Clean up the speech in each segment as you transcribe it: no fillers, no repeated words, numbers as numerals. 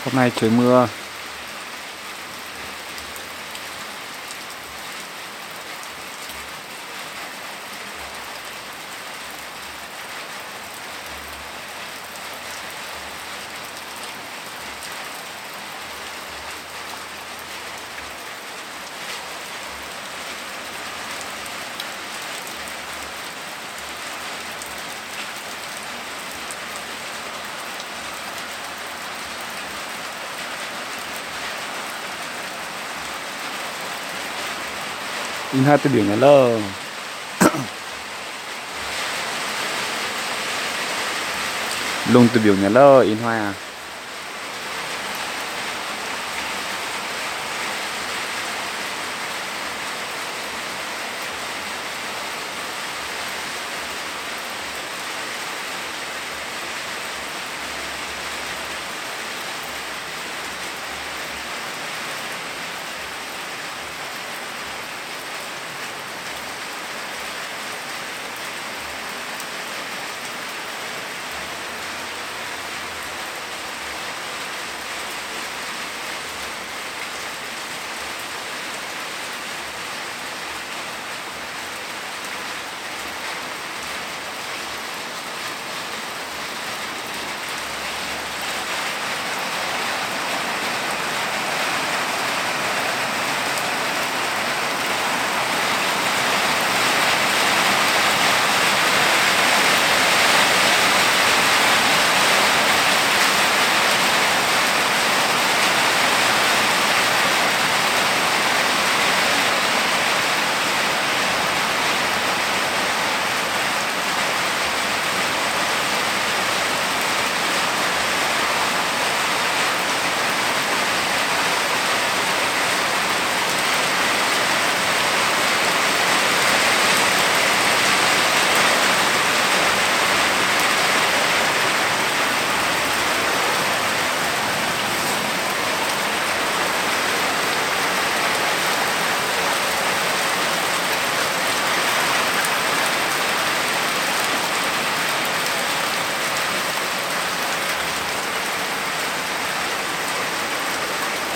Hôm nay trời mưa. In hai từ biển nhà lơ. Lùng từ biểu nhà lơ in hoa à.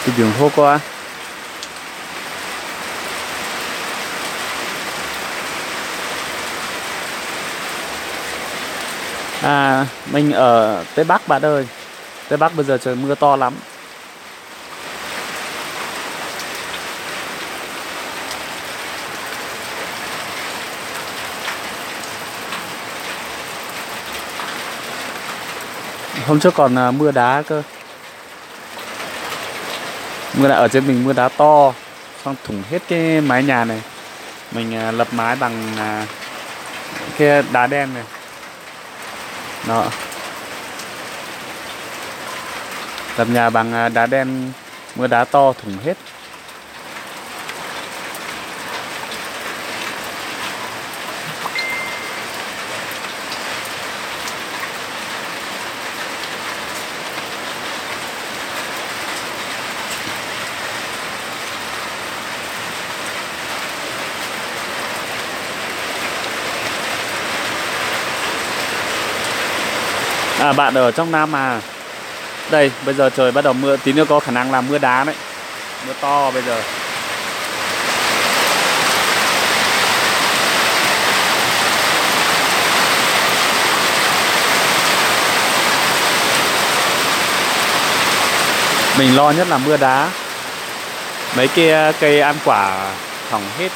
Từ biển hô qua. Mình ở Tây Bắc bạn ơi. Tây Bắc bây giờ trời mưa to lắm. Hôm trước còn mưa đá cơ. Mưa đá ở trên mình, mưa đá to, xong thủng hết cái mái nhà này. Mình lập mái bằng cái đá đen này. Đó. Lập nhà bằng đá đen, mưa đá to thủng hết. Bạn ở trong Nam à? Đây, bây giờ trời bắt đầu mưa, tí nữa có khả năng là mưa đá đấy. Mưa to bây giờ. Mình lo nhất là mưa đá. Mấy cái cây ăn quả hỏng hết.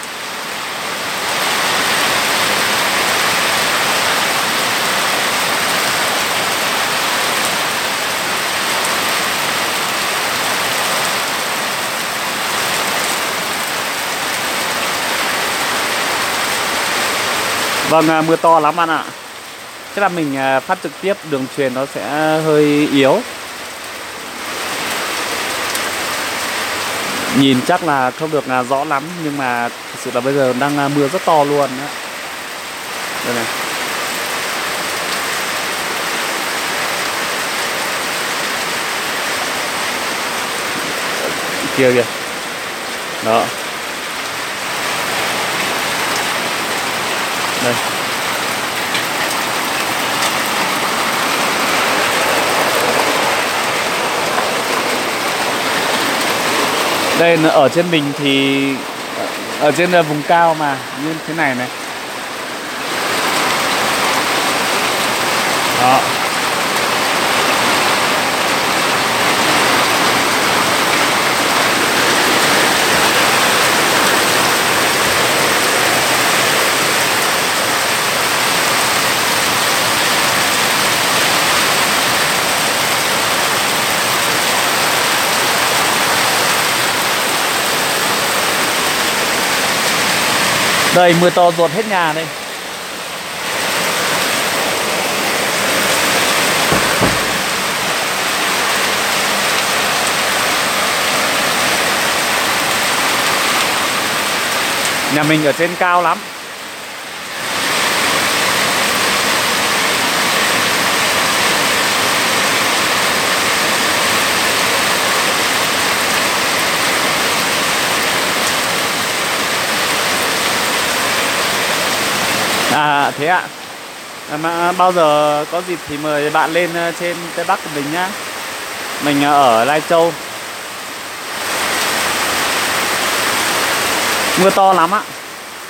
Vâng, mưa to lắm anh ạ. Chắc là mình phát trực tiếp đường truyền nó sẽ hơi yếu. Nhìn chắc là không được rõ lắm, nhưng mà thực sự là bây giờ đang mưa rất to luôn đó. Đây này. Kia kìa. Đó. Đây. Đây ở trên mình thì ở trên vùng cao mà như thế này này. Đó. Đây mưa to dột hết nhà đây. Nhà mình ở trên cao lắm. À thế ạ. Mà bao giờ có dịp thì mời bạn lên trên Tây Bắc của mình nhá. Mình ở Lai Châu. Mưa to lắm ạ.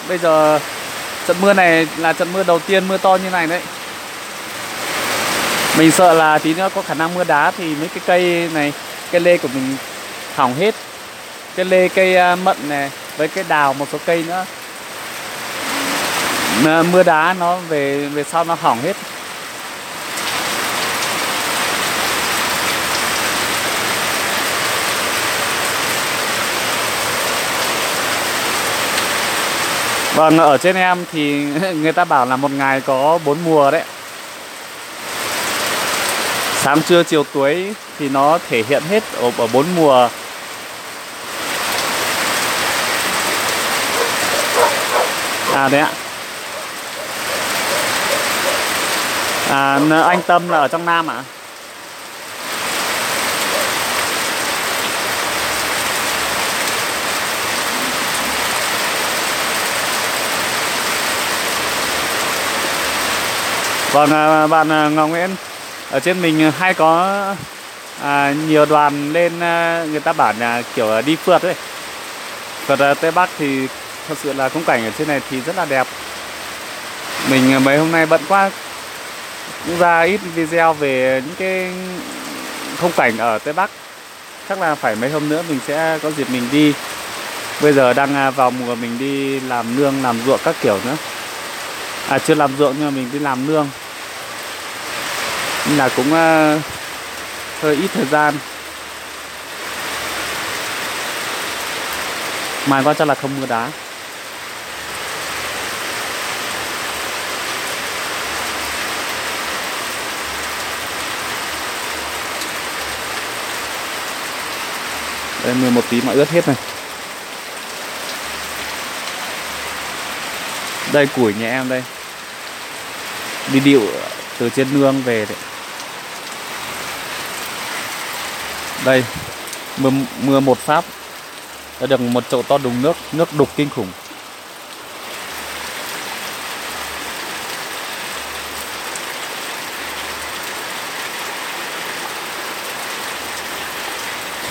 Bây giờ trận mưa này là trận mưa đầu tiên mưa to như này đấy. Mình sợ là tí nữa có khả năng mưa đá thì mấy cái cây này, cây lê của mình hỏng hết. Cây lê, cây mận này với cây đào, một số cây nữa. Mưa đá nó về sau nó hỏng hết. Vâng, ở trên em thì người ta bảo là một ngày có 4 mùa đấy. Sáng trưa chiều tối thì nó thể hiện hết ở 4 mùa. À đấy ạ. À, anh Tâm là ở trong Nam ạ. Vâng, bạn Ngọc Nguyễn, ở trên mình hay có nhiều đoàn lên, người ta bảo là kiểu đi phượt ấy. Phượt Tây Bắc thì thật sự là khung cảnh ở trên này thì rất là đẹp. Mình mấy hôm nay bận quá cũng ra ít video về những cái khung cảnh ở Tây Bắc. Chắc là phải mấy hôm nữa mình sẽ có dịp mình đi. Bây giờ đang vào mùa mình đi làm nương, làm ruộng các kiểu nữa. À chưa làm ruộng nhưng mà mình đi làm nương. Nhưng là cũng hơi ít thời gian. Mai qua chắc là không mưa đá. Đây mưa một tí mà ướt hết này. Đây củi nhà em đây. Đi điệu từ trên nương về đấy. Đây mưa một phát đã được một chậu to đùng nước đục kinh khủng.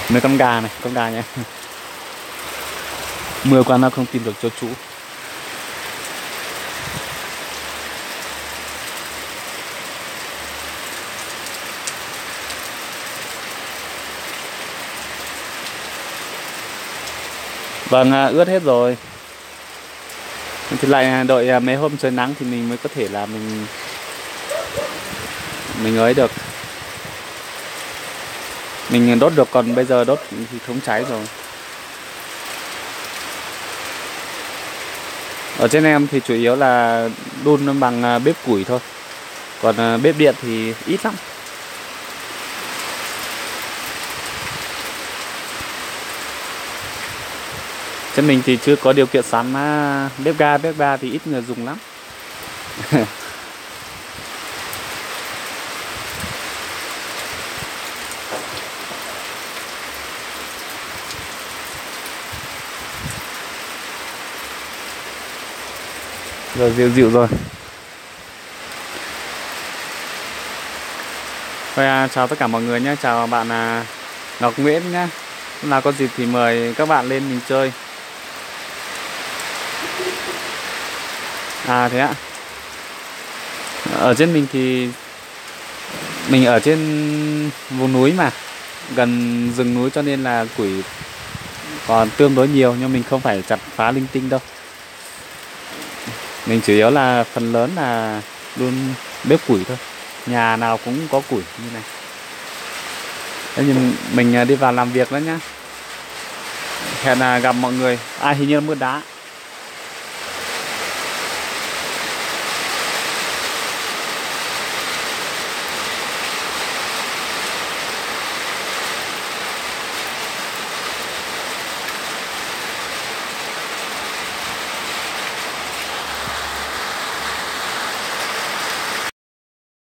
Mấy con gà này, con gà nha. Mưa qua nó không tìm được chỗ trú. Vâng, ướt hết rồi. Thì lại đợi mấy hôm trời nắng thì mình mới có thể là mình ấy được. Mình đốt được, còn bây giờ đốt thì không cháy rồi. Ở trên em thì chủ yếu là đun bằng bếp củi thôi. Còn bếp điện thì ít lắm. Trên mình thì chưa có điều kiện sắm bếp ga thì ít người dùng lắm. Rồi dịu rồi. Thôi chào tất cả mọi người nhé, chào bạn Ngọc Nguyễn nhé. Lúc nào có dịp thì mời các bạn lên mình chơi. À thế ạ. Ở trên mình thì mình ở trên vùng núi mà, gần rừng núi cho nên là củi còn tương đối nhiều, nhưng mình không phải chặt phá linh tinh đâu. Mình chủ yếu là phần lớn là luôn bếp củi thôi. Nhà nào cũng có củi như này. Thế nhưng mình đi vào làm việc đó nhá. Hẹn là gặp mọi người. À hình như là mưa đá.